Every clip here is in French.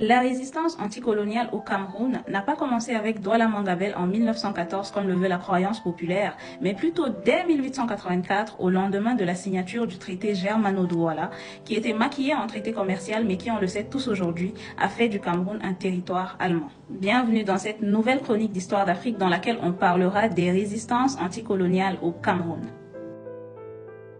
La résistance anticoloniale au Cameroun n'a pas commencé avec Douala Mangabel en 1914 comme le veut la croyance populaire, mais plutôt dès 1884 au lendemain de la signature du traité Germano-Douala, qui était maquillé en traité commercial mais qui, on le sait tous aujourd'hui, a fait du Cameroun un territoire allemand. Bienvenue dans cette nouvelle chronique d'histoire d'Afrique dans laquelle on parlera des résistances anticoloniales au Cameroun.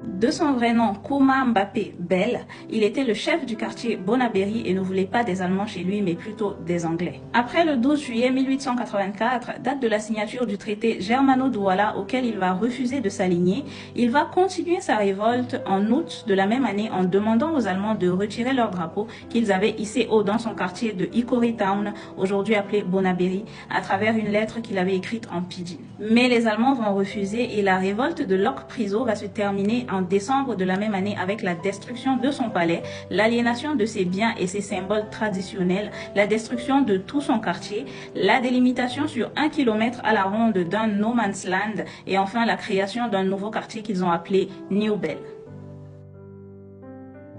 De son vrai nom, Kouma Mbappé Bel, il était le chef du quartier Bonabéry et ne voulait pas des Allemands chez lui, mais plutôt des Anglais. Après le 12 juillet 1884, date de la signature du traité Germano-Douala auquel il va refuser de s'aligner, il va continuer sa révolte en août de la même année en demandant aux Allemands de retirer leur drapeau qu'ils avaient hissé haut dans son quartier de Hickory Town, aujourd'hui appelé Bonabéry, à travers une lettre qu'il avait écrite en pidgin. Mais les Allemands vont refuser et la révolte de Locke Priso va se terminer en décembre de la même année avec la destruction de son palais, l'aliénation de ses biens et ses symboles traditionnels, la destruction de tout son quartier, la délimitation sur 1 km à la ronde d'un no man's land et enfin la création d'un nouveau quartier qu'ils ont appelé New Bel.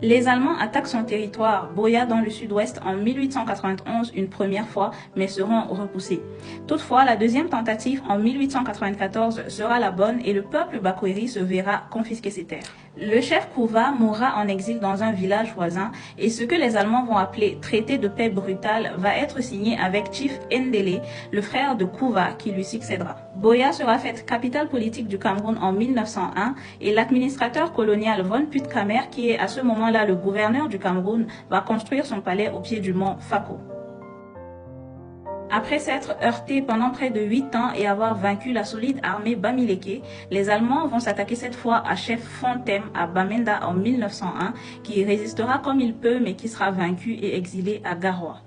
Les Allemands attaquent son territoire, Boya dans le sud-ouest en 1891 une première fois, mais seront repoussés. Toutefois, la deuxième tentative en 1894 sera la bonne et le peuple bakweri se verra confisquer ses terres. Le chef Kouva mourra en exil dans un village voisin et ce que les Allemands vont appeler traité de paix brutal va être signé avec Chief Ndele, le frère de Kouva qui lui succédera. Boya sera faite capitale politique du Cameroun en 1901 et l'administrateur colonial von Puttkamer, qui est à ce moment-là le gouverneur du Cameroun, va construire son palais au pied du mont Fako. Après s'être heurté pendant près de 8 ans et avoir vaincu la solide armée Bamileke, les Allemands vont s'attaquer cette fois à Chef Fontem à Bamenda en 1901, qui résistera comme il peut mais qui sera vaincu et exilé à Garoua.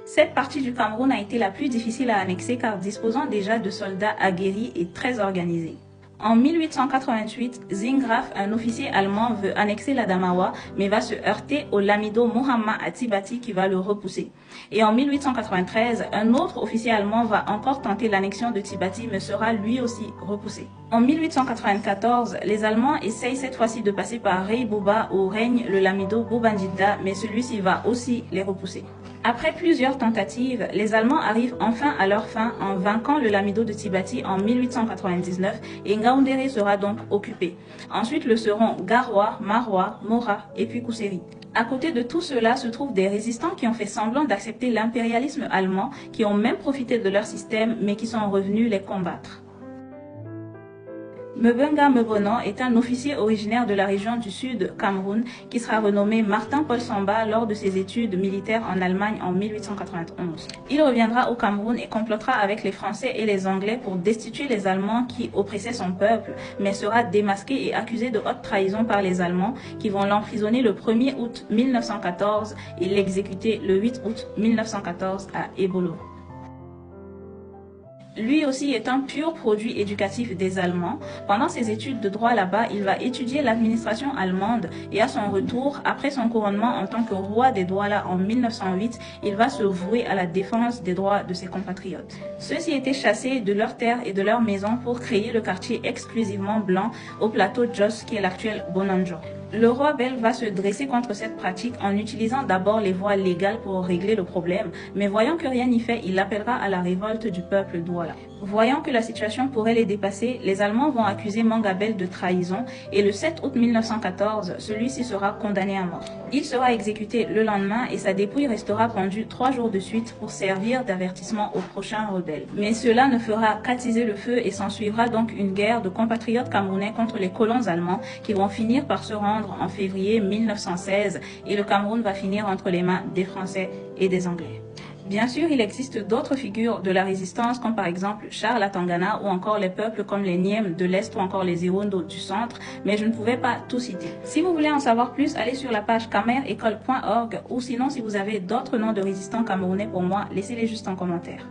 Cette partie du Cameroun a été la plus difficile à annexer car disposant déjà de soldats aguerris et très organisés. En 1888, Zingraf, un officier allemand, veut annexer l'Adamawa, mais va se heurter au lamido Mohammed Atibati qui va le repousser. Et en 1893, un autre officier allemand va encore tenter l'annexion de Tibati, mais sera lui aussi repoussé. En 1894, les Allemands essayent cette fois-ci de passer par Rey Bouba où règne le lamido Boubandida, mais celui-ci va aussi les repousser. Après plusieurs tentatives, les Allemands arrivent enfin à leur fin en vainquant le lamido de Tibati en 1899 et Ngaoundéré sera donc occupé. Ensuite le seront Garoua, Maroua, Mora et puis Kousséri. À côté de tout cela se trouvent des résistants qui ont fait semblant d'accepter l'impérialisme allemand, qui ont même profité de leur système mais qui sont revenus les combattre. Mbenga Mebonon est un officier originaire de la région du Sud Cameroun qui sera renommé Martin Paul Samba lors de ses études militaires en Allemagne en 1891. Il reviendra au Cameroun et complotera avec les Français et les Anglais pour destituer les Allemands qui oppressaient son peuple, mais sera démasqué et accusé de haute trahison par les Allemands qui vont l'emprisonner le 1er août 1914 et l'exécuter le 8 août 1914 à Ebolo. Lui aussi est un pur produit éducatif des Allemands. Pendant ses études de droit là-bas, il va étudier l'administration allemande et à son retour, après son couronnement en tant que roi des Douala en 1908, il va se vouer à la défense des droits de ses compatriotes. Ceux-ci étaient chassés de leurs terres et de leurs maisons pour créer le quartier exclusivement blanc au plateau Jos qui est l'actuel Bonanjo. Le roi Bel va se dresser contre cette pratique en utilisant d'abord les voies légales pour régler le problème, mais voyant que rien n'y fait, il appellera à la révolte du peuple Douala. Voyant que la situation pourrait les dépasser, les Allemands vont accuser Mangabel de trahison et le 7 août 1914, celui-ci sera condamné à mort. Il sera exécuté le lendemain et sa dépouille restera pendue 3 jours de suite pour servir d'avertissement aux prochains rebelles. Mais cela ne fera qu'attiser le feu et s'ensuivra donc une guerre de compatriotes camerounais contre les colons allemands qui vont finir par se rendre en février 1916 et le Cameroun va finir entre les mains des Français et des Anglais. Bien sûr, il existe d'autres figures de la résistance comme par exemple Charles Atangana ou encore les peuples comme les Niem de l'Est ou encore les Irondo du Centre, mais je ne pouvais pas tout citer. Si vous voulez en savoir plus, allez sur la page camerecole.org ou sinon si vous avez d'autres noms de résistants camerounais pour moi, laissez-les juste en commentaire.